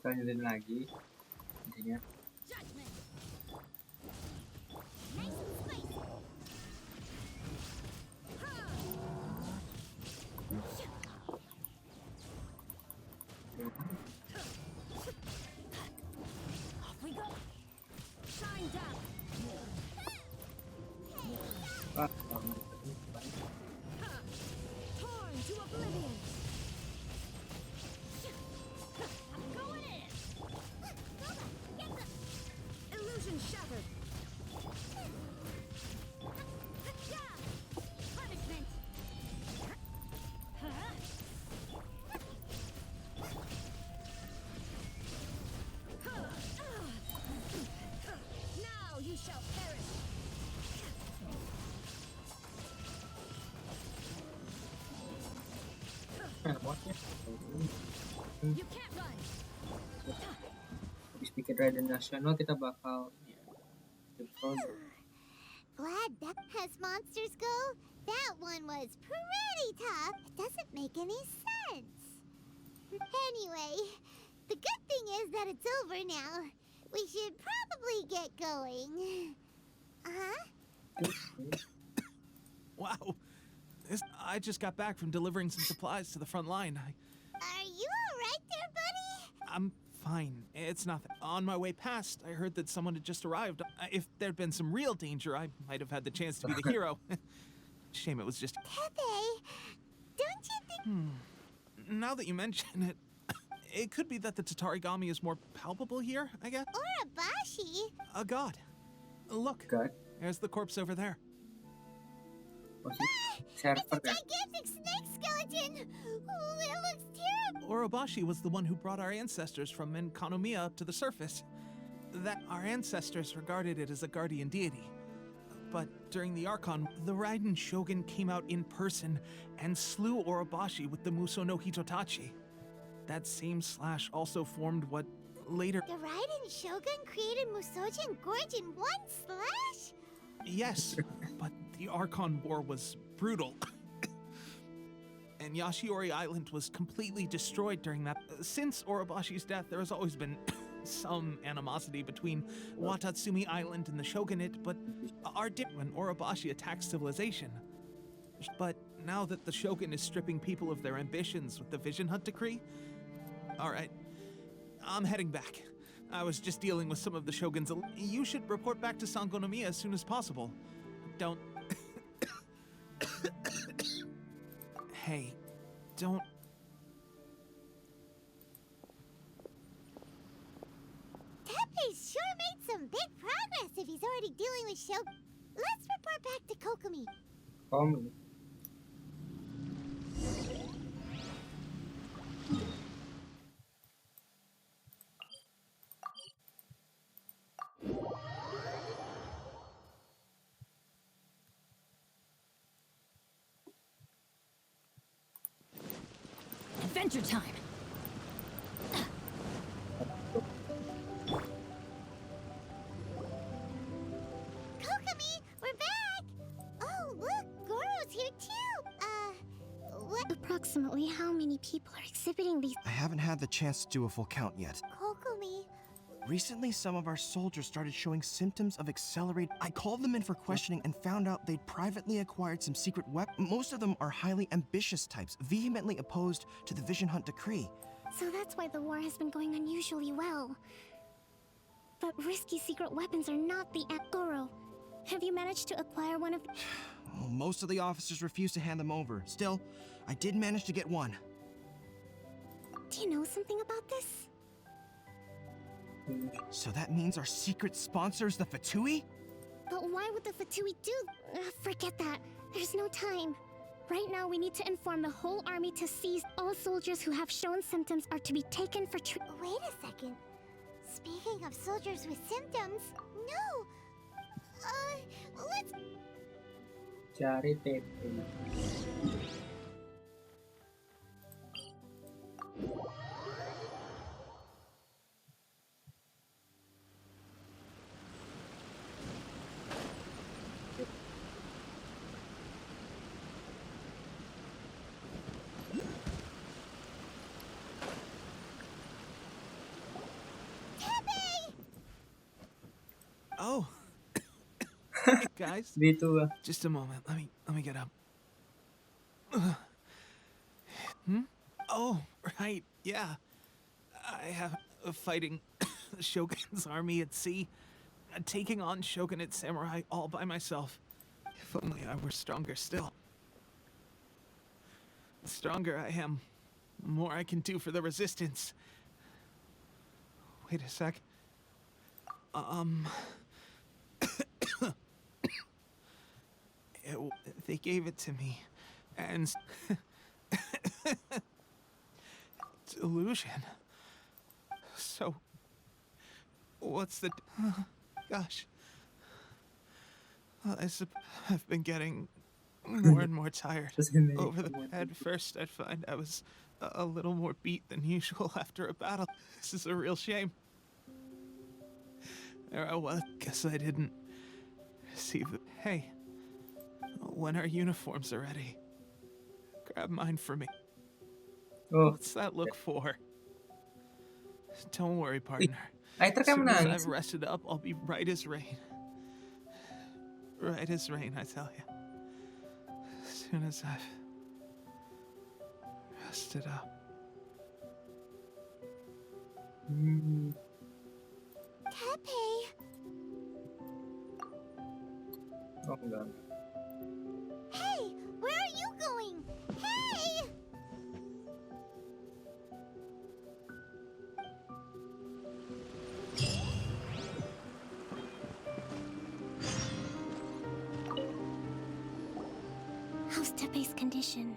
lanjutin lagi intinya. Ah, Torn to oblivion. Illusion shattered. Punishment. Now you shall perish. You can't run. Habis bikin Radeon nasional kita bakal Glad that as monsters go, that one was pretty tough. It doesn't make any sense. Anyway, the good thing is that it's over now. We should probably get going. Wow. I just got back from delivering some supplies to the front line. Are you alright there, buddy? I'm fine. It's nothing. On my way past, I heard that someone had just arrived. If there'd been some real danger, I might have had the chance to be the hero. Shame it was just... Pepe, don't you think... Now that you mention it, it could be that the Tatarigami is more palpable here, I guess? Urabashi? A god. Look, God. there's the corpse over there. It's a gigantic snake skeleton! Oh, it looks terrible! Orobashi was the one who brought our ancestors from Enkanomiya up to the surface. That our ancestors regarded it as a guardian deity. But during the Archon, the Raiden Shogun came out in person and slew Orobashi with the Muso no Hitotachi. That same slash also formed what later... The Raiden Shogun created Musojin Gorge in one slash? Yes, but the Archon War was brutal. And Yashiori Island was completely destroyed during that. Since Orobashi's death, there has always been some animosity between Watatsumi Island and the Shogunate, but our when Orobashi attacked civilization. But now that the Shogun is stripping people of their ambitions with the Vision Hunt decree, alright, I'm heading back. I was just dealing with some of the Shogun's... You should report back to Sangonomiya as soon as possible. Don't... Hey, don't... Tepe's sure made some big progress if he's already dealing with Shogun. Let's report back to Kokomi. Adventure time. Kokomi, we're back! Oh, look, Goro's here too! What? Approximately how many people are exhibiting these? I haven't had the chance to do a full count yet. Kokomi, Recently, some of our soldiers started showing symptoms of accelerated... I called them in for questioning and found out they'd privately acquired some secret weapons. Most of them are highly ambitious types, vehemently opposed to the Vision Hunt decree. So that's why the war has been going unusually well. But risky secret weapons are not the Goro. Have you managed to acquire one of... Well, most of the officers refused to hand them over. Still, I did manage to get one. Do you know something about this? So that means our secret sponsor is the Fatui? But why would the Fatui do... forget that. There's no time. Right now, we need to inform the whole army to seize all soldiers who have shown symptoms are to be taken for wait a second. Speaking of soldiers with symptoms, no! Let's... Cari TP. Oh. Hey, guys. Dito ah. Just a moment. Let me get up. Oh, right. Yeah. I have fighting the Shogun's army at sea, taking on Shogunate samurai all by myself. If only I were stronger still. The stronger I am, the more I can do for the resistance. Wait a sec. They gave it to me, and delusion. So, what's the? Gosh, well, I've been getting more and more tired. Tapos ganun. At first, I'd find I was a little more beat than usual after a battle. This is a real shame. There I was. Guess I didn't receive it. Hey, when our uniforms are ready, grab mine for me. Oh, What's that look for? Don't worry, partner. ay, As try ka soon mo as na. I've rested up, I'll be right as rain. Right as rain, I tell you. As soon as I've rested up. Tepe, Oh my god. hey, where are you going? Hey! How's Tepe's condition?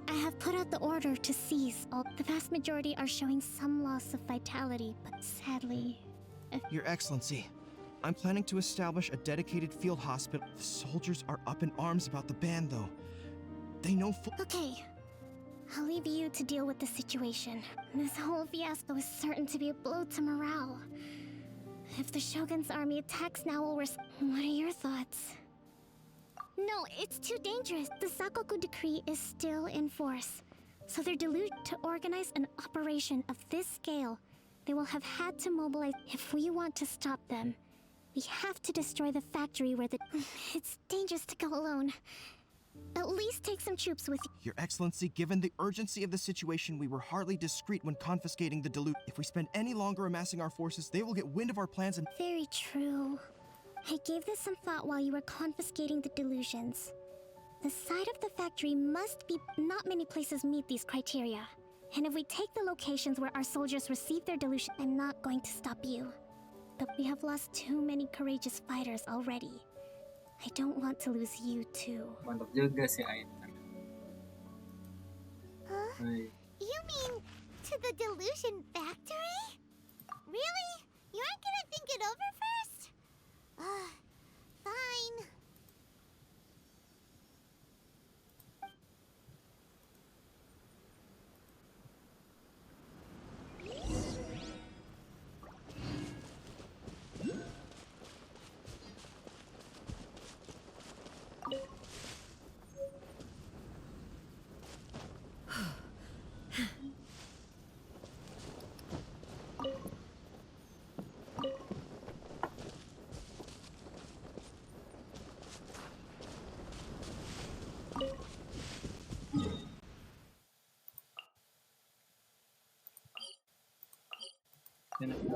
I have put out the order to seize all. The vast majority are showing some loss of vitality, but sadly, Your Excellency, I'm planning to establish a dedicated field hospital. The soldiers are up in arms about the ban, though. They know okay. I'll leave you to deal with the situation. This whole fiasco is certain to be a blow to morale. If the Shogun's army attacks now, what are your thoughts? No, it's too dangerous. The Sakoku decree is still in force. So they're deluded to organize an operation of this scale. They will have had to mobilize. If we want to stop them, we have to destroy the factory where the... It's dangerous to go alone. At least take some troops with you. Your Excellency, given the urgency of the situation, we were hardly discreet when confiscating the Dilute. If we spend any longer amassing our forces, they will get wind of our plans and... Very true. I gave this some thought while you were confiscating the delusions. The site of the factory must be... Not many places meet these criteria. And if we take the locations where our soldiers receive their delusion, I'm not going to stop you. But we have lost too many courageous fighters already. I don't want to lose you too. Mantap juga si Aita. Huh? Ay. You mean to the delusion factory? Really? You aren't gonna think it over first? Fine. Yan ang-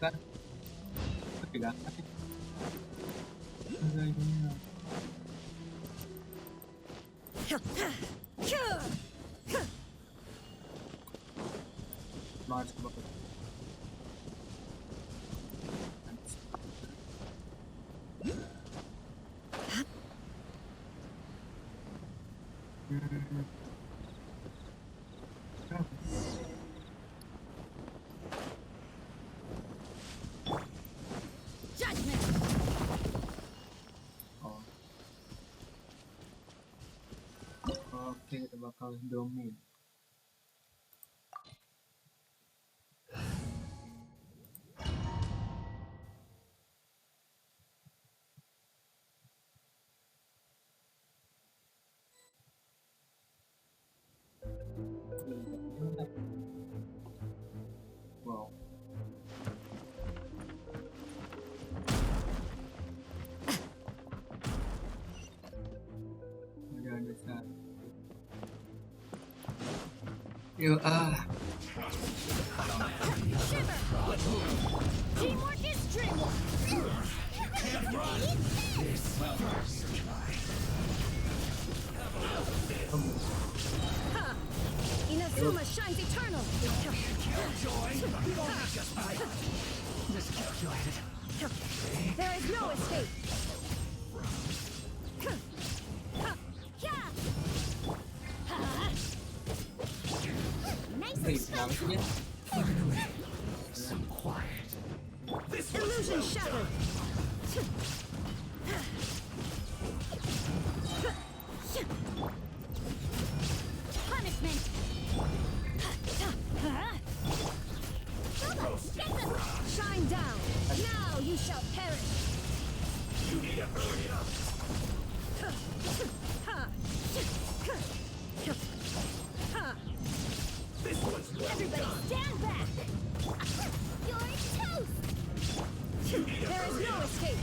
Kan? Pegangan. Enggak ini. Mars bakal. Judgment. Oh. Oke, kita bakal domin. Wow. Udah ada satu. Yuk Teamwork is dreamwork. Inazuma shines eternal. There is no escape. Hey, kenapa sih dia? Illusion shattered. Punishment. Shine down. Now you shall perish. You need to hurry up. Everybody stand back. You're toast. There is no escape.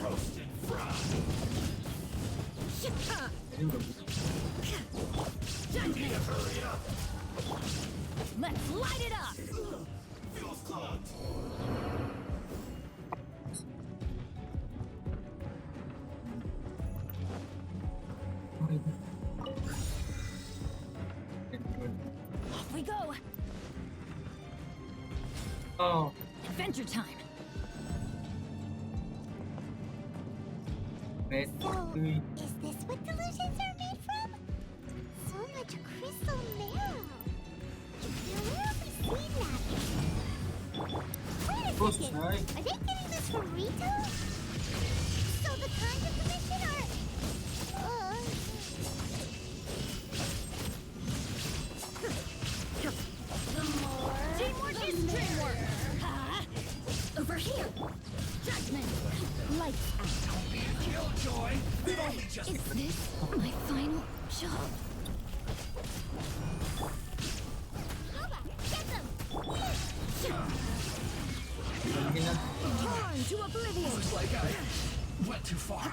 Roasted fried. Ini udah buka. Judgment. Hurry up. Let's light it up. Fuel's clogged. Off we go. Oh, Adventure time. wait. So, is this what delusions are made from? So much crystal marrow. Where have we seen that? Wait a Oh, second. sorry. Are they getting this from Rito? So the Conjure Commission are... Teamwork is dreamwork. Over here. Judgment. Lights out. Killjoy. We've only just Is this my final job? Nova, get them! Lagi na. Torn to oblivion. looks like I went too far.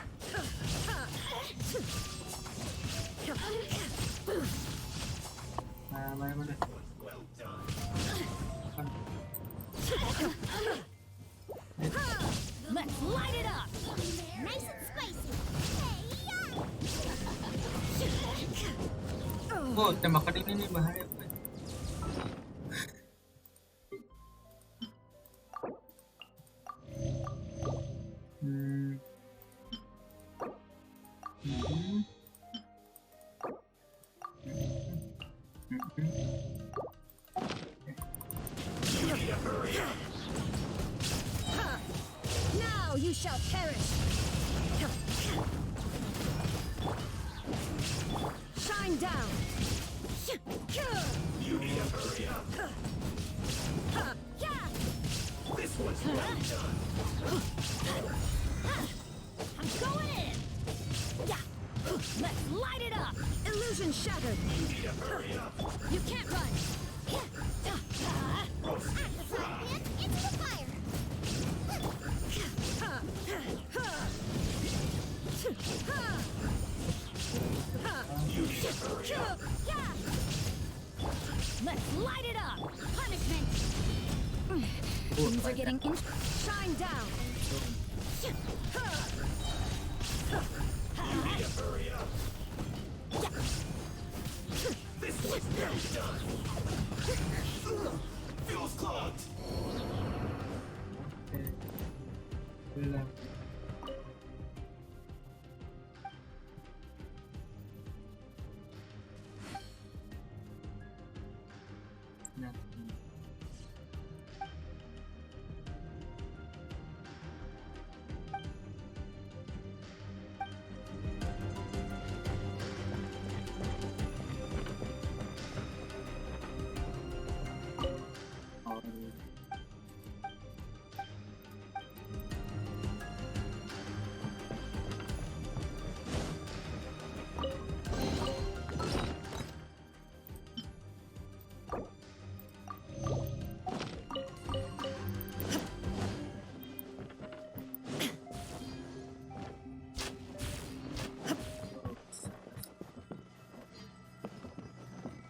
Mana mana. Well done. Let's light it up. Nice and spicy. Oh, tembakan ini nih bahaya. Now you shall perish. Shine down. You need to hurry up. This one's well done. I'm going in. Yeah. Let's light it up. Illusion shattered. You need to hurry up. You can't run. Roasted Into the fire. Let's light it up! Punishment! Things are getting in. Shine down! You need to hurry up. This one's nearly done. Fuel's clogged. Belum. Nah. Oh.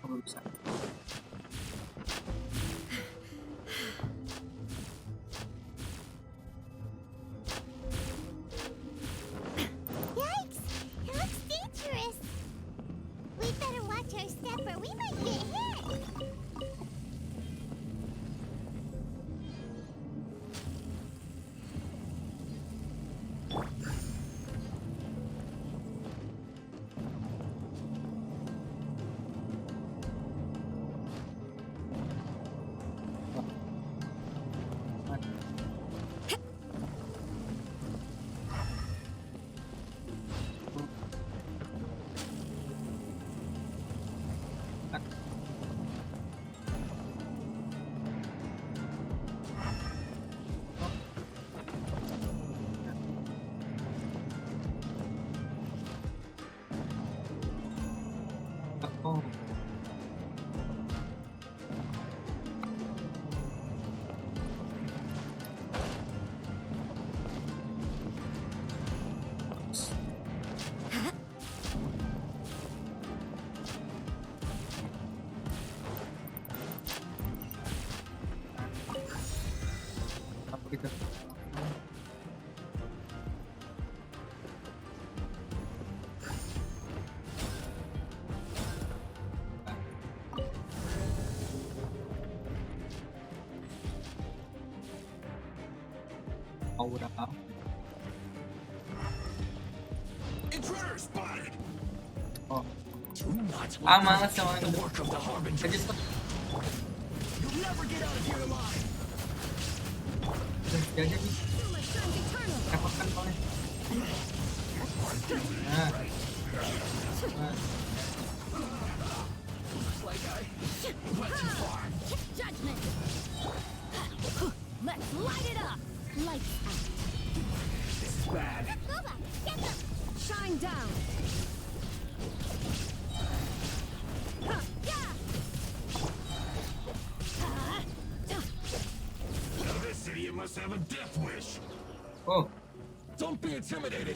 Rusak. Yikes! It looks dangerous. We better watch our step or we might get hit. Oh. Apa gitu? Aura apa? Intruder spotted. Oh. Do not Ah, let malas this naman. the work of the Harbinger. I just You'll never get out of here alive. jadi nih. Too much time's eternal! Repotkan soalnya. Nah. Nah. Like I went too far. Judgment! Let's light it up! Lights out! This is bad. Boba, get them! Shine down! Now this idiot must have a death wish. Oh. Don't be intimidated.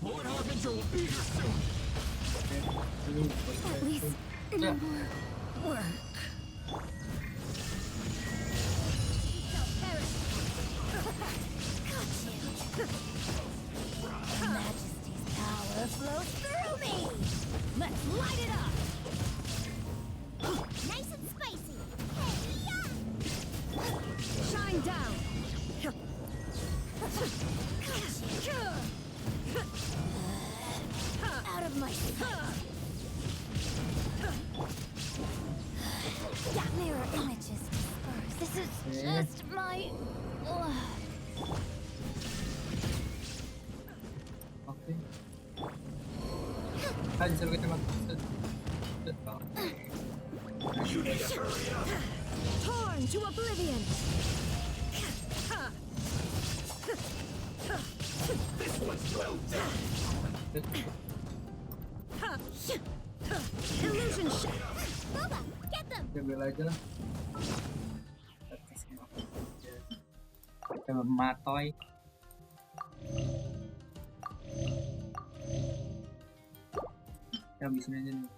Lord Harbinger will be here soon. Ini. At least Ya. more work. Shall perish. Got you. Majesty's power flows through me. Let's light it up. Nice and spicy. Hey, yeah! Shine down. Out of my sight. Mirror images disperse. This is just my. Oke. Ah, disuruh kita makan. You need to hurry up. Torn to oblivion. This one's well done. Illusion shot. Boba, get them! Kita bela aja lah. Kita matoy. Kita habisin aja nih.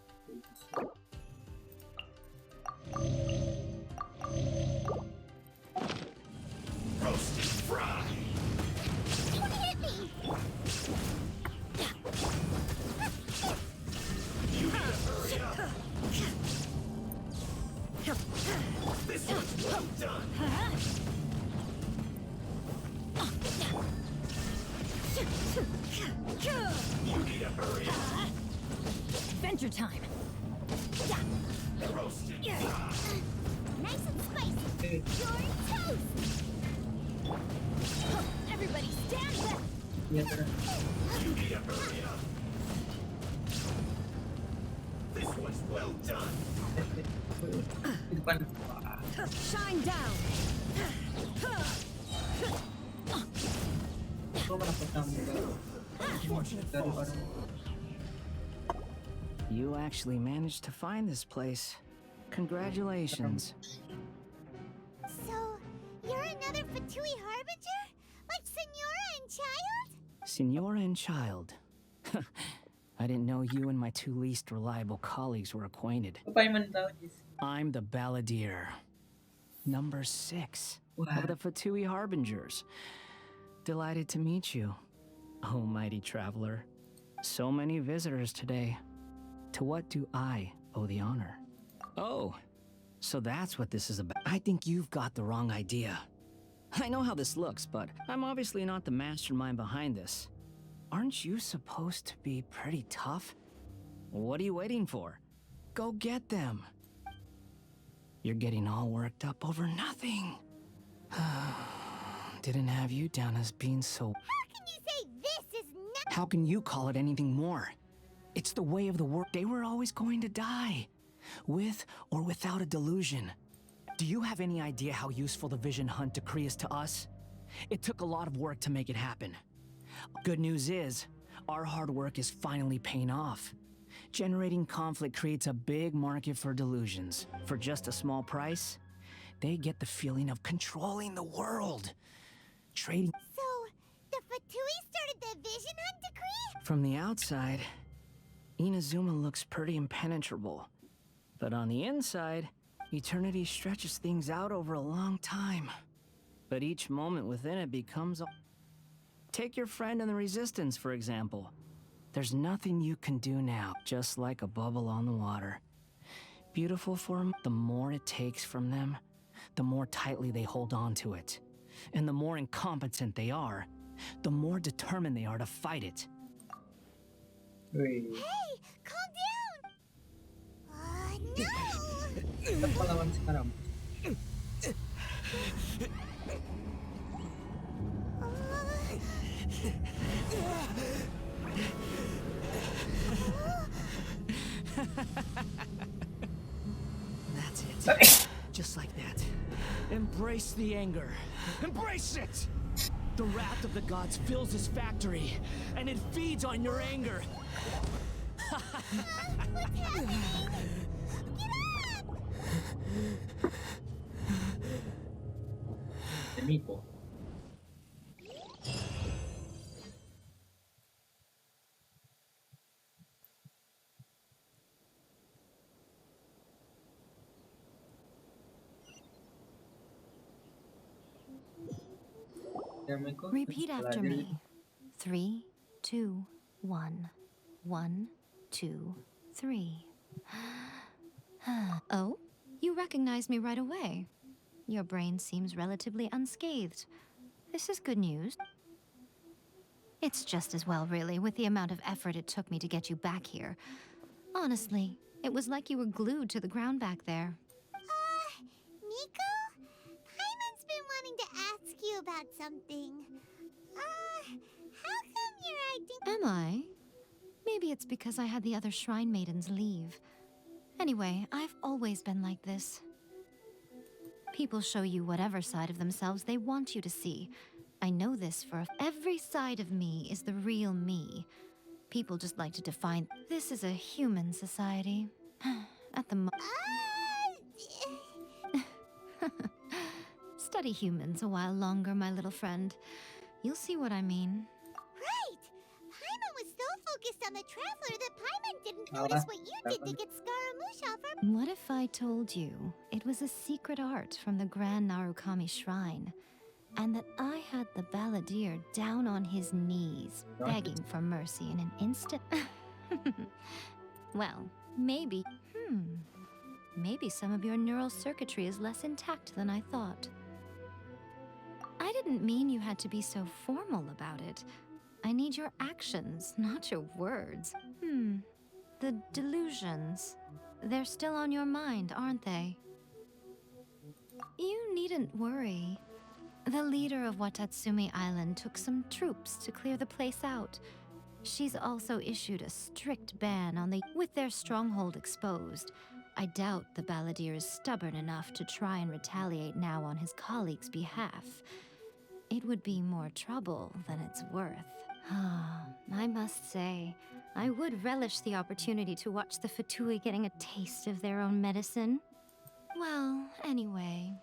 Adventure time. Nice and spicy. Okay. You're toast. Everybody stand back. Iya, tara. This one's well done. Di depan. Wah. Shine down. Kok kenapa kamu dari orang? You actually managed to find this place. Congratulations. So, you're another Fatui Harbinger? Like Senora and Child? Signora and Child. I didn't know you and my two least reliable colleagues were acquainted. Apa yang mana tahu, Jis? I'm the Balladeer. Number 6 Wow. of the Fatui Harbingers. Delighted to meet you, oh mighty traveler. So many visitors today. To what do I owe the honor? Oh, so that's what this is about. I think you've got the wrong idea. I know how this looks, but I'm obviously not the mastermind behind this. Aren't you supposed to be pretty tough? What are you waiting for? Go get them. You're getting all worked up over nothing. Didn't have you down as being so... How can you say this is not? How can you call it anything more? It's the way of the world. They were always going to die, with or without a delusion. Do you have any idea how useful the Vision Hunt decree is to us? It took a lot of work to make it happen. Good news is, our hard work is finally paying off. Generating conflict creates a big market for delusions. For just a small price, they get the feeling of controlling the world. Trading So, the Fatui started the Vision Hunt decree? from the outside, Inazuma looks pretty impenetrable. But on the inside, eternity stretches things out over a long time. But each moment within it becomes a... Take your friend in the Resistance, for example. There's nothing you can do now, just like a bubble on the water. Beautiful form, the more it takes from them, the more tightly they hold on to it. And the more incompetent they are, the more determined they are to fight it. Wih, Hey, calm down! No! kita melawan sekarang. That's it. Just like that. Embrace the anger. Embrace it! The wrath of the gods fills this factory, and it feeds on your anger. What's happening? The Miko. Ya, Miko. Repeat after Balladeer. me. 3, 2, 1. 1, 2, 3. Oh, you recognize me right away. Your brain seems relatively unscathed. This is good news. It's just as well, really, with the amount of effort it took me to get you back here. Honestly, it was like you were glued to the ground back there. Miko? Paimon's been wanting to ask you about something. How come you're acting... Am I? Maybe it's because I had the other Shrine Maidens leave. Anyway, I've always been like this. People show you whatever side of themselves they want you to see. I know this for every side of me is the real me. People just like to define this is a human society. At the Study humans a while longer, my little friend. You'll see what I mean. Right! Paimon was so focused on the Traveler that Paimon didn't notice what you did to get Scaramouche off her... What if I told you it was a secret art from the Grand Narukami Shrine, and that I had the Balladeer down on his knees, begging for mercy in an instant? Well, maybe... Maybe some of your neural circuitry is less intact than I thought. I didn't mean you had to be so formal about it. I need need your actions, not your words. The delusions. They're still on your mind, aren't they? You needn't worry. The leader of Watatsumi Island took some troops to clear the place out. She's also issued a strict ban on the... With their stronghold exposed, I doubt the Balladeer is stubborn enough to try and retaliate now on his colleagues' behalf. It would be more trouble than it's worth. I must say, I would relish the opportunity to watch the Fatui getting a taste of their own medicine. Well, anyway,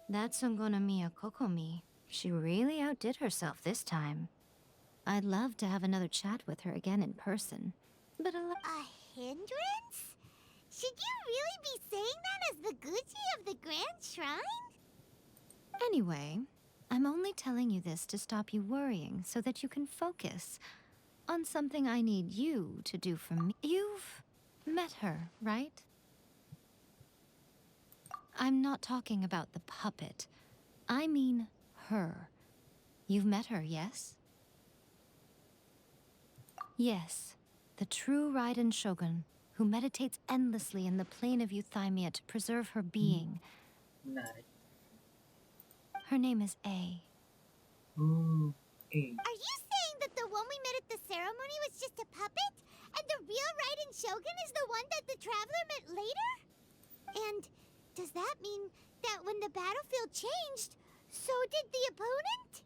that's Ungonomiya Kokomi. She really outdid herself this time. I'd love to have another chat with her again in person, but A hindrance? Should you really be saying that as the Gucci of the Grand Shrine? Anyway, I'm only telling you this to stop you worrying so that you can focus on something I need you to do for me. You've met her, right? I'm not talking about the puppet. I mean her. You've met her, yes? Yes, the true Raiden Shogun, who meditates endlessly in the plane of euthymia to preserve her being. Menarik. Her name is A. Oh, eh. Are you saying that the one we met at the ceremony was just a puppet? And the real Raiden Shogun is the one that the Traveler met later? And does that mean that when the battlefield changed, so did the opponent?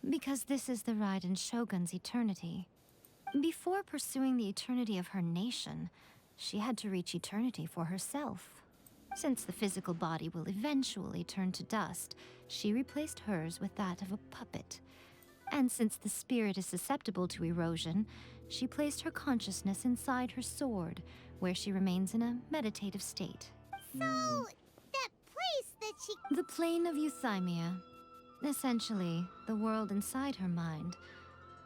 Because this is the Raiden Shogun's eternity. Before pursuing the eternity of her nation, she had to reach eternity for herself. Since the physical body will eventually turn to dust, she replaced hers with that of a puppet. And since the spirit is susceptible to erosion, she placed her consciousness inside her sword, where she remains in a meditative state. So, that place that she... The plane of euthymia. Essentially, the world inside her mind.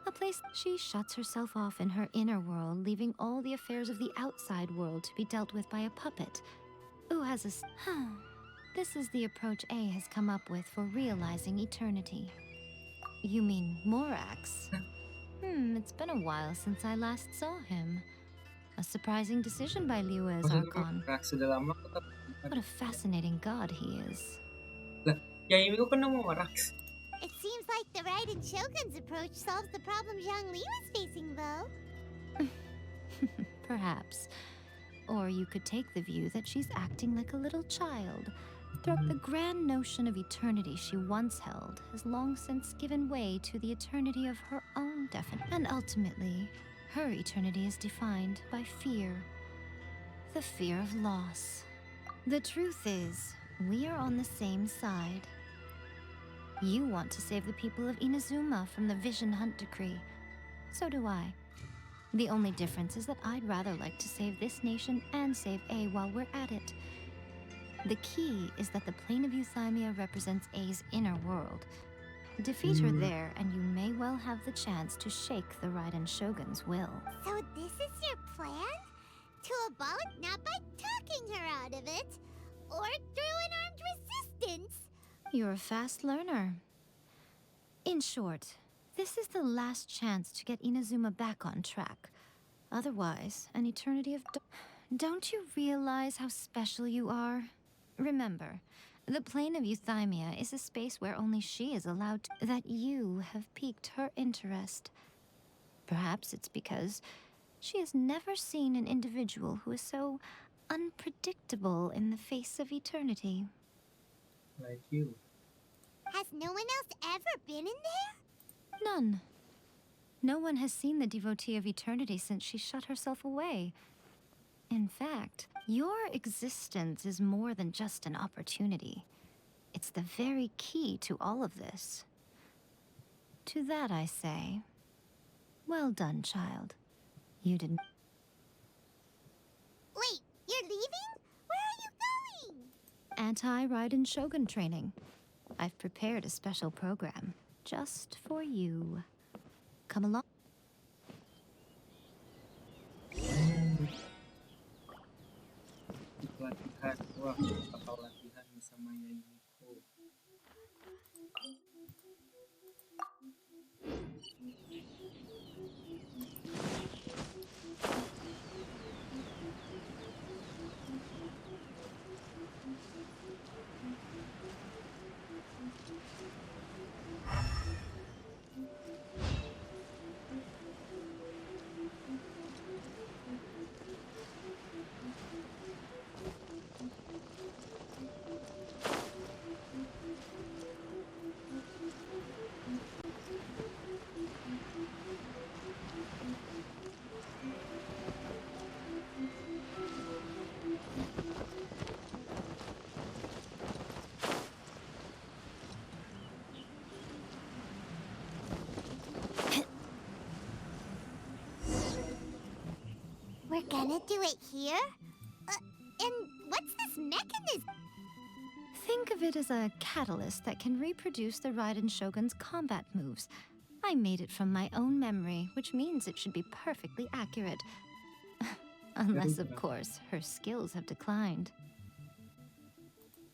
A place she shuts herself off in her inner world, leaving all the affairs of the outside world to be dealt with by a puppet. Who has a... This is the approach A has come up with for realizing eternity. You mean Morax? It's been a while since I last saw him. A surprising decision by Liu as Archon. Sudah lama aku tak. What a fascinating god he is. Lah, ya Miko kan mau Rax. It seems like the Raiden Shogun's approach solves the problem Zhang Li was facing, though. Perhaps. Or you could take the view that she's acting like a little child. The grand notion of eternity she once held has long since given way to the eternity of her own definition. And ultimately, her eternity is defined by fear. The fear of loss. The truth is, we are on the same side. You want to save the people of Inazuma from the Vision Hunt decree. So do I. The only difference is that I'd rather like to save this nation and save A while we're at it. The key is that the plane of euthymia represents A's inner world. Defeat her there, and you may well have the chance to shake the Raiden Shogun's will. So this is your plan? To abolish not by talking her out of it, or through an armed resistance? You're a fast learner. In short, this is the last chance to get Inazuma back on track. Otherwise, an eternity of... Don't you realize how special you are? Remember, the plane of euthymia is a space where only she is allowed to... That you have piqued her interest. Perhaps it's because she has never seen an individual who is so unpredictable in the face of eternity. Like you. Has no one else ever been in there? None. No one has seen the devotee of eternity since she shut herself away. In fact, your existence is more than just an opportunity. It's the very key to all of this. To that I say, well done, child. You didn't... Wait, you're leaving? Where are you going? Anti-Raiden Shogun training. I've prepared a special program just for you. Come along. Latihan, wah, bakal latihan sama Yai Miko. gonna do it here? And what's this mechanism? Think of it as a catalyst that can reproduce the Raiden Shogun's combat moves. I made it from my own memory, which means it should be perfectly accurate. Unless, of course, her skills have declined.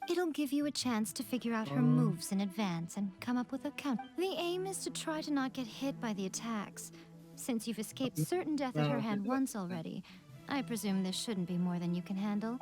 It'll give you a chance to figure out her moves in advance and come up with a count. The aim is to try to not get hit by the attacks. Since you've escaped certain death at her hand once already, I presume this shouldn't be more than you can handle.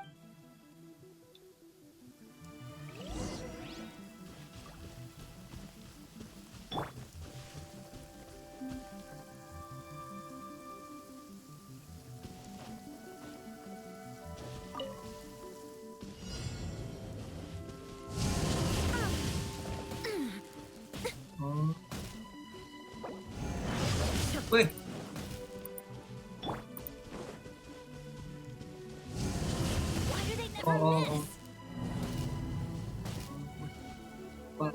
Wih. Why do they never miss? Wah,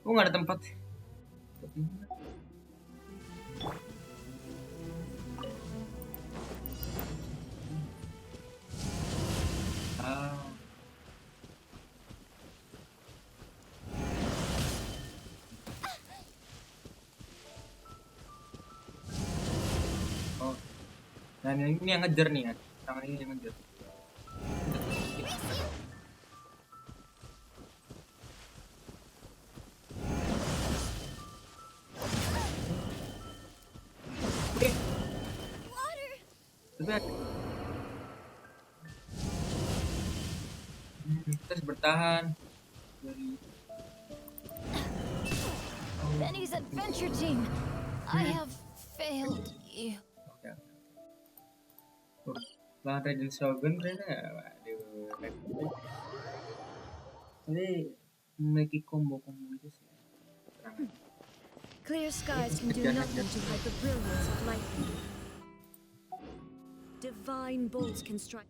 kok nggak ada tempat? Ah. Oh, nah ini yang ngejar nih ya, tangan ini yang ngejar. Kita harus bertahan dari Benny's adventure team. I have failed you. Oke. Lawan Raiden Shogun ternyata, waduh. Jadi memiliki combo-combo itu sih. Clear skies can do nothing to hide the brilliance of lightning. Divine bolts can strike.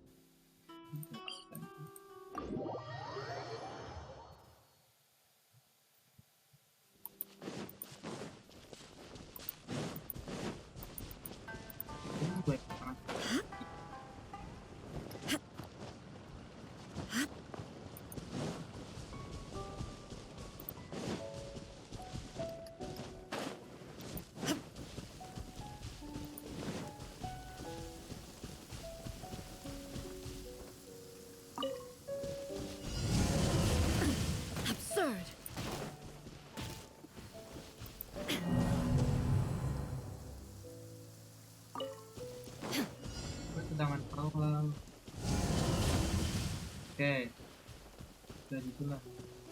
Absurd. Tendangan awal. Oke. Dari itulah.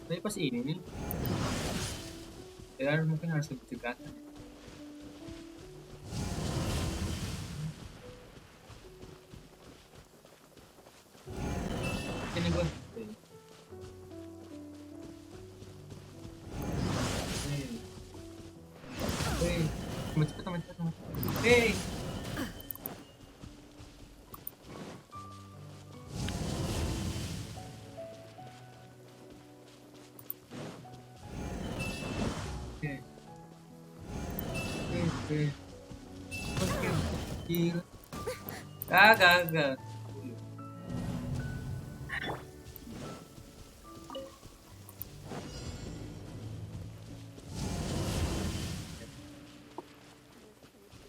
Tapi pas ini nih, ya mungkin harus lebih cegatan. Ini gua. Hei, teman cepat. Hei. Oke. Gila. Gagal.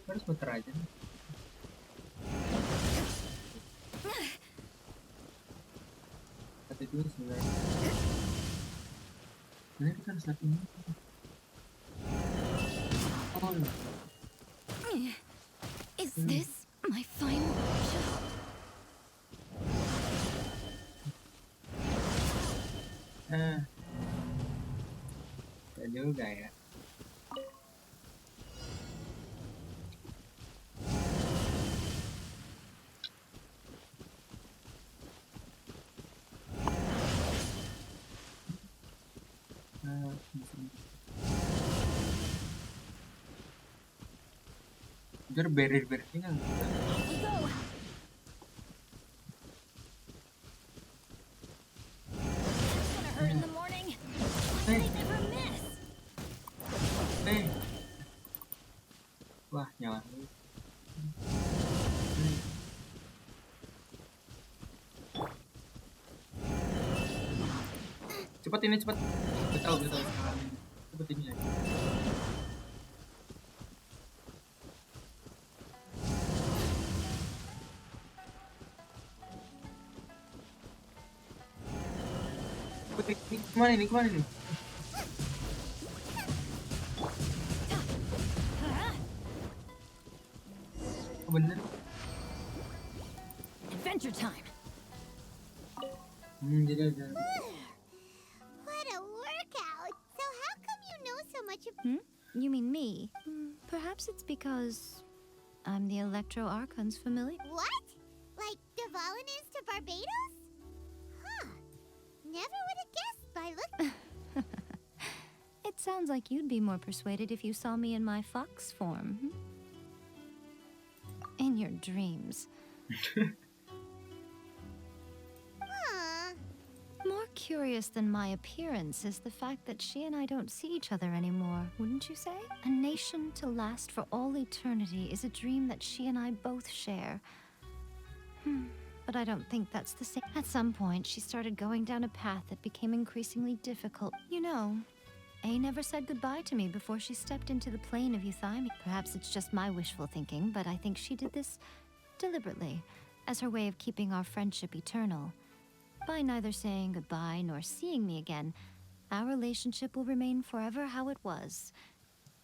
Harus muter aja nih. Kata dulu sebenarnya. Sebenarnya kita harus lihat ini. Oh. Is this my final shot? Ya juga ya. Jujur barrier-barriernya We go. It's gonna hurt in the morning. Why do they never miss? Wah, nyala. Cepet ini cepet. Gue tahu sekarang. Cepet ini ya. Ini kemana nih? Oh, bener. Adventure time. Jadi ada. What a workout! So how come you know so much of... You mean me? Perhaps it's because I'm the Electro Archon's familiar. What? Like Devalin is to Barbados? Huh. Never would have guessed by look... It sounds like you'd be more persuaded if you saw me in my fox form. In your dreams. More curious than my appearance is the fact that she and I don't see each other anymore, wouldn't you say? A nation to last for all eternity is a dream that she and I both share. But I don't think that's the same. At some point, she started going down a path that became increasingly difficult. You know, A never said goodbye to me before she stepped into the plane of Euthymia. Perhaps it's just my wishful thinking, but I think she did this deliberately, as her way of keeping our friendship eternal. By neither saying goodbye nor seeing me again, our relationship will remain forever how it was.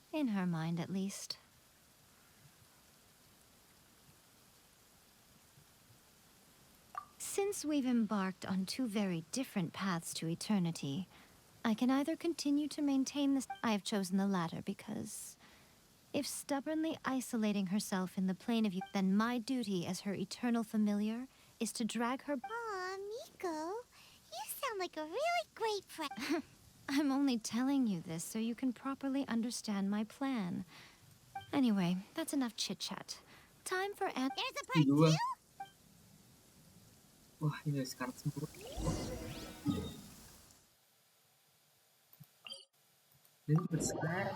In her mind, at least. Since we've embarked on two very different paths to eternity, I can either continue to maintain this... I have chosen the latter because... if stubbornly isolating herself in the plane of you, then my duty as her eternal familiar is to drag her... Aw, Miko, you sound like a really great friend. I'm only telling you this so you can properly understand my plan. Anyway, that's enough chit-chat. Time for... There's a part 2? Wah, ini sekarang semua. Ini besar.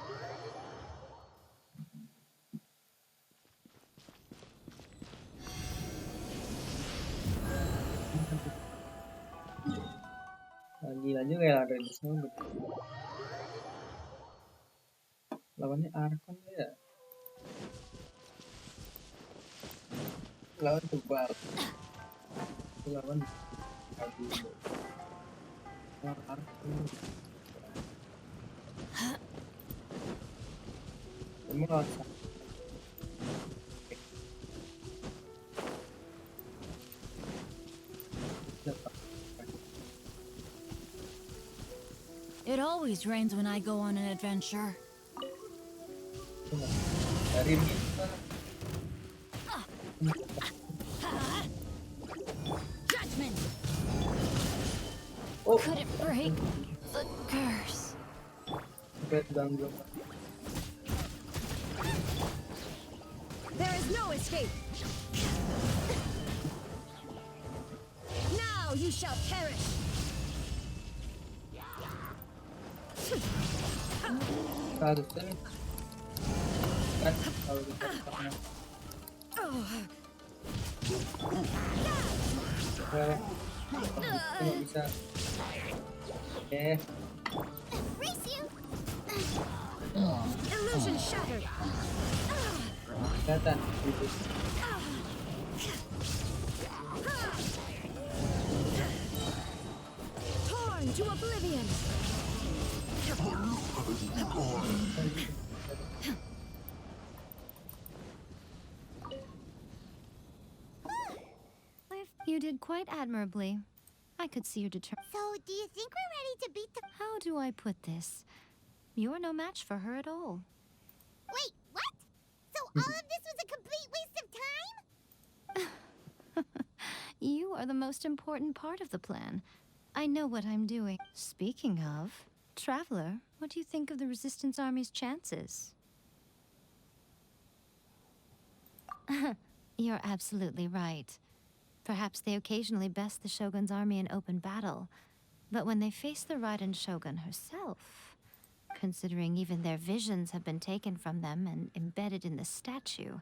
Gila juga ya ada di sana. Lawannya Archon ya. Lawan tebal. Lawan Archon. Kamu lawan It always rains when I go on an adventure. dari Miko. Judgment! Oh, Couldn't break the curse. ganggu. There is no escape. Now you shall perish. Harusnya nih. Kan kalau kita pakai. Nggak bisa. Race you! Illusion shattered. Kelihatan gitu. Torn to oblivion. You did quite admirably. I could see your determination. So, do you think we're ready to beat the... How do I put this? You're no match for her at all. Wait, what? So all of this was a complete waste of time? You are the most important part of the plan. I know what I'm doing. Speaking of, Traveler, what do you think of the Resistance Army's chances? You're absolutely right. Perhaps they occasionally best the Shogun's army in open battle, but when they face the Raiden Shogun herself, considering even their visions have been taken from them and embedded in the statue,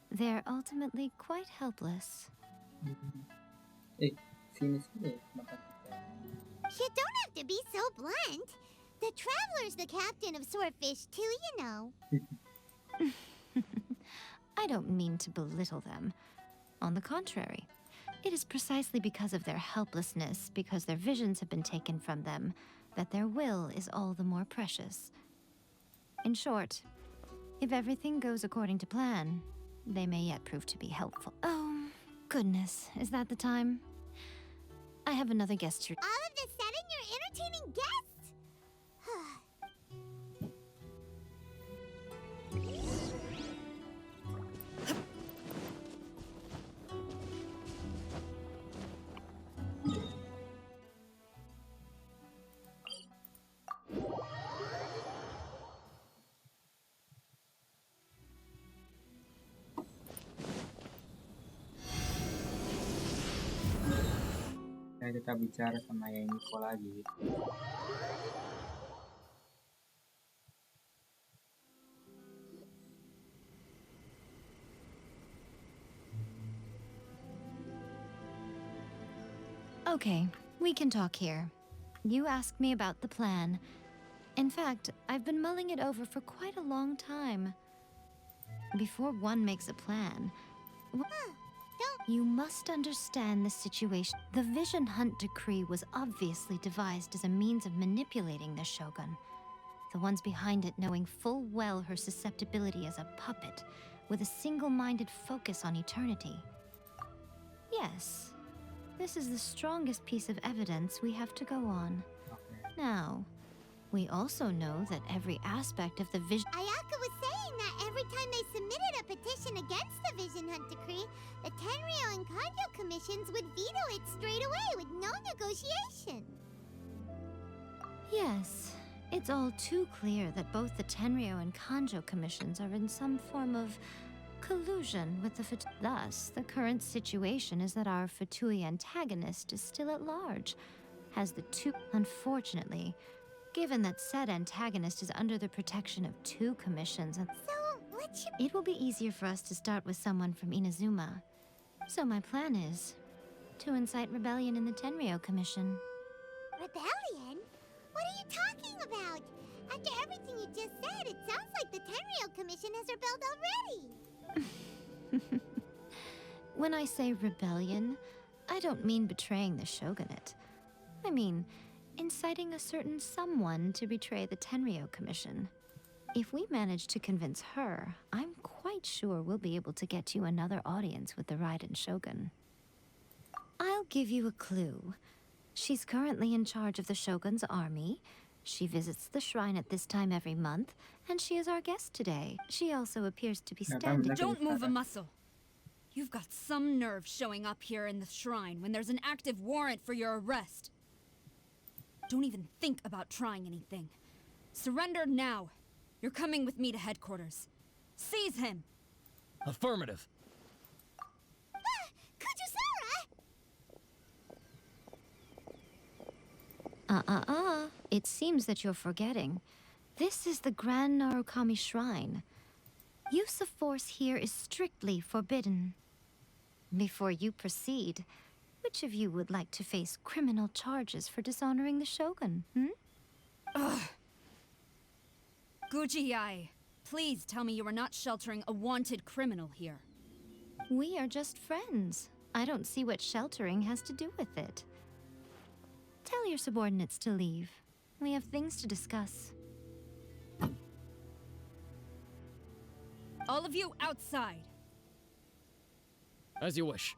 they're ultimately quite helpless. Sini makan kita. You don't have to be so blunt. The Traveler's the captain of Swordfish too, you know. I don't mean to belittle them. On the contrary, it is precisely because of their helplessness, because their visions have been taken from them, that their will is all the more precious. In short, if everything goes according to plan, they may yet prove to be helpful. Oh, goodness, is that the time? I have another guest to... All of the sudden, you're entertaining guests? Kita bicara sama yang Miko lagi. Okay, we can talk here. You asked me about the plan. In fact, I've been mulling it over for quite a long time. Before one makes a plan, you must understand the situation. The Vision Hunt Decree was obviously devised as a means of manipulating the Shogun. The ones behind it knowing full well her susceptibility as a puppet, with a single-minded focus on eternity. Yes, this is the strongest piece of evidence we have to go on. Now, we also know that every aspect of the Vision... Ayaka was saying that every time they submitted a petition against the Vision Hunt Decree, the Tenryou and Kanjo commissions would veto it straight away with no negotiation. Yes, it's all too clear that both the Tenryou and Kanjo commissions are in some form of collusion with the Thus, the current situation is that our Fatui antagonist is still at large, has the two... Unfortunately, given that said antagonist is under the protection of two commissions and... So, It will be easier for us to start with someone from Inazuma. So my plan is to incite rebellion in the Tenryou Commission. Rebellion? What are you talking about? After everything you just said, it sounds like the Tenryou Commission has rebelled already. When I say rebellion, I don't mean betraying the shogunate. I mean inciting a certain someone to betray the Tenryou Commission. If we manage to convince her, I'm quite sure we'll be able to get you another audience with the Raiden Shogun. I'll give you a clue. She's currently in charge of the Shogun's army. She visits the shrine at this time every month, and she is our guest today. She also appears to be standing... Don't move a muscle. You've got some nerve showing up here in the shrine when there's an active warrant for your arrest. Don't even think about trying anything. Surrender now. You're coming with me to headquarters. Seize him! Affirmative. Kujusara! It seems that you're forgetting. This is the Grand Narukami Shrine. Use of force here is strictly forbidden. Before you proceed, which of you would like to face criminal charges for dishonoring the Shogun, Ugh. Guji-ai, please tell me you are not sheltering a wanted criminal here. We are just friends. I don't see what sheltering has to do with it. Tell your subordinates to leave. We have things to discuss. All of you outside. As you wish.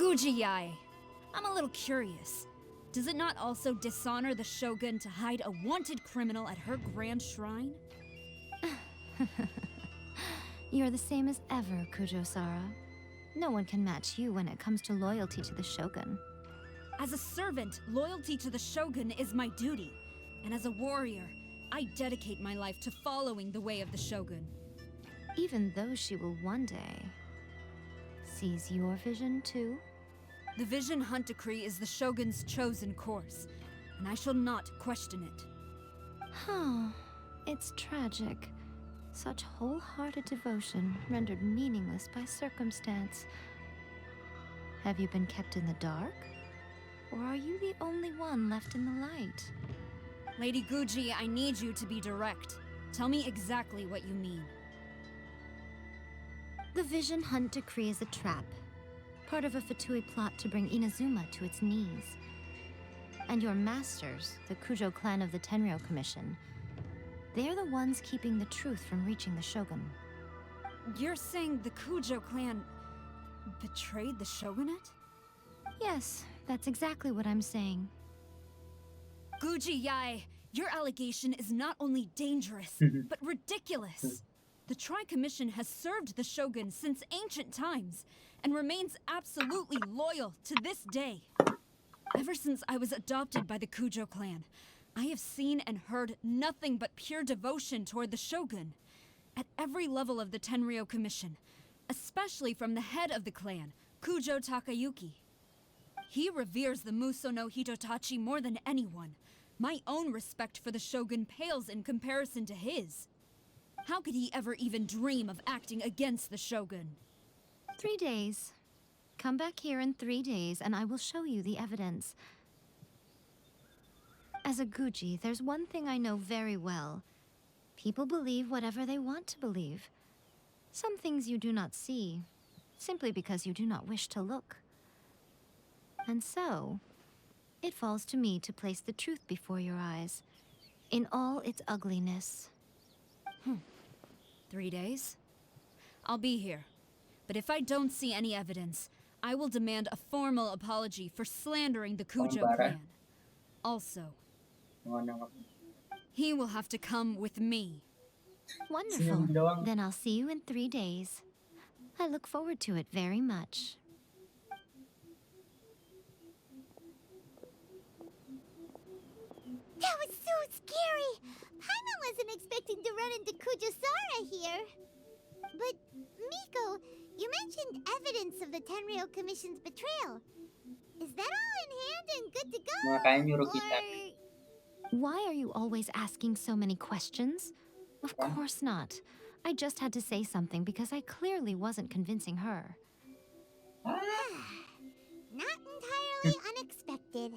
Guji-ai, I'm a little curious. Does it not also dishonor the Shogun to hide a wanted criminal at her grand shrine? You're the same as ever, Kujo-sara. No one can match you when it comes to loyalty to the Shogun. As a servant, loyalty to the Shogun is my duty. And as a warrior, I dedicate my life to following the way of the Shogun. Even though she will one day seize your vision too? The Vision Hunt Decree is the Shogun's chosen course, and I shall not question it. Huh. It's tragic. Such wholehearted devotion rendered meaningless by circumstance. Have you been kept in the dark? Or are you the only one left in the light? Lady Guji, I need you to be direct. Tell me exactly what you mean. The Vision Hunt decree is a trap. Part of a Fatui plot to bring Inazuma to its knees. And your masters, the Kujo clan of the Tenryou Commission, they're the ones keeping the truth from reaching the Shogun. You're saying the Kujo clan betrayed the shogunate? Yes, that's exactly what I'm saying. Guji Yae, your allegation is not only dangerous, but ridiculous. The Tri-Commission has served the Shogun since ancient times, and remains absolutely loyal to this day. Ever since I was adopted by the Kujo clan, I have seen and heard nothing but pure devotion toward the Shogun. At every level of the Tenryou Commission, especially from the head of the clan, Kujo Takayuki. He reveres the Muso no Hitotachi more than anyone. My own respect for the Shogun pales in comparison to his. How could he ever even dream of acting against the Shogun? 3 days. Come back here in 3 days and I will show you the evidence. As a Guji, there's one thing I know very well. People believe whatever they want to believe. Some things you do not see, simply because you do not wish to look. And so, it falls to me to place the truth before your eyes, in all its ugliness. 3 days? I'll be here. But if I don't see any evidence, I will demand a formal apology for slandering the Kujo clan. Also, he will have to come with me. Wonderful. Then I'll see you in 3 days. I look forward to it very much. That was so scary! Paimon wasn't expecting to run into Kujosara here. But, Miko, you mentioned evidence of the Tenryou Commission's betrayal. Is that all in hand and good to go? Makanya nyuruh kita. Why are you always asking so many questions? Of course not. I just had to say something because I clearly wasn't convincing her. Not entirely unexpected.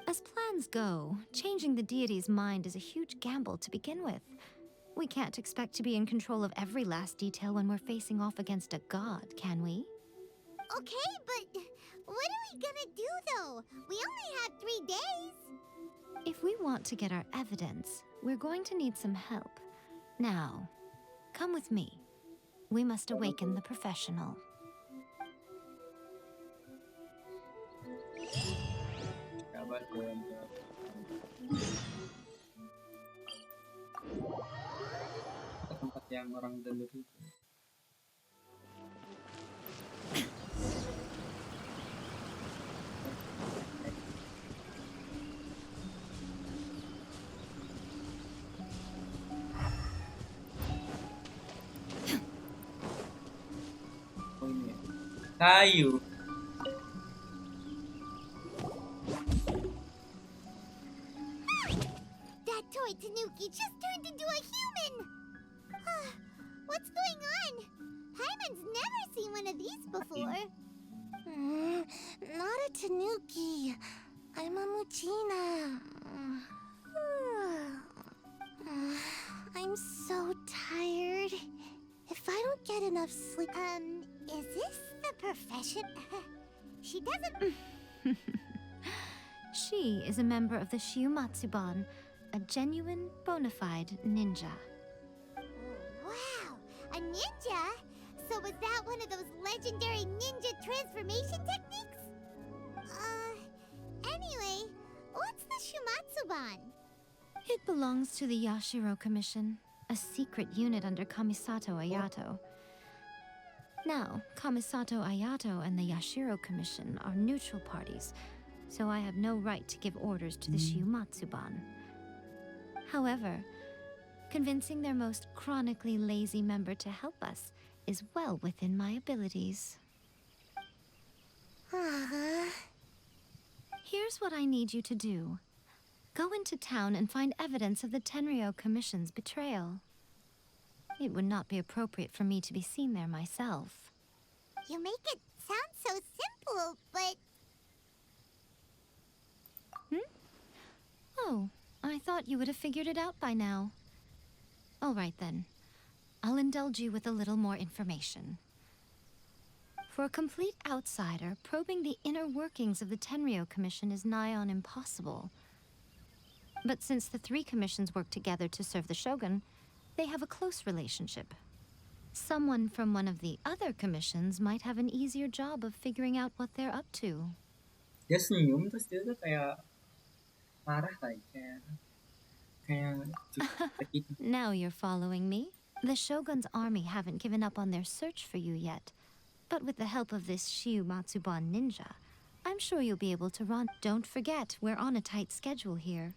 As plans go, changing the deity's mind is a huge gamble to begin with. We can't expect to be in control of every last detail when we're facing off against a god, can we? Okay, but what are we gonna do though? We only have 3 days. If we want to get our evidence, we're going to need some help. Now, come with me. We must awaken the professional. Tempat yang orang dulu itu. Oh ini ya. Kayu. That toy Tanuki just turned into a human! What's going on? Paimon's never seen one of these before. Not a Tanuki. I'm a Muchina. I'm so tired. If I don't get enough sleep... is this the profession? She doesn't... She is a member of the Shiumatsuban, a genuine, bona fide ninja. Wow, a ninja? So was that one of those legendary ninja transformation techniques? Anyway, what's the Shumatsuban? It belongs to the Yashiro Commission, a secret unit under Kamisato Ayato. Now, Kamisato Ayato and the Yashiro Commission are neutral parties, so I have no right to give orders to the Shiumatsuban. However, convincing their most chronically lazy member to help us is well within my abilities. Here's what I need you to do. Go into town and find evidence of the Tenryou Commission's betrayal. It would not be appropriate for me to be seen there myself. You make it sound so simple, but Oh, I thought you would have figured it out by now. All right then. I'll indulge you with a little more information. For a complete outsider, probing the inner workings of the Tenryou Commission is nigh on impossible. But since the three commissions work together to serve the Shogun, they have a close relationship. Someone from one of the other commissions might have an easier job of figuring out what they're up to. Dia senyum terus dia tuh kayak marah lah, kayak Now you're following me. The Shogun's army haven't given up on their search for you yet. But with the help of this Shiu Matsuban ninja, I'm sure you'll be able to run. Don't forget, we're on a tight schedule here.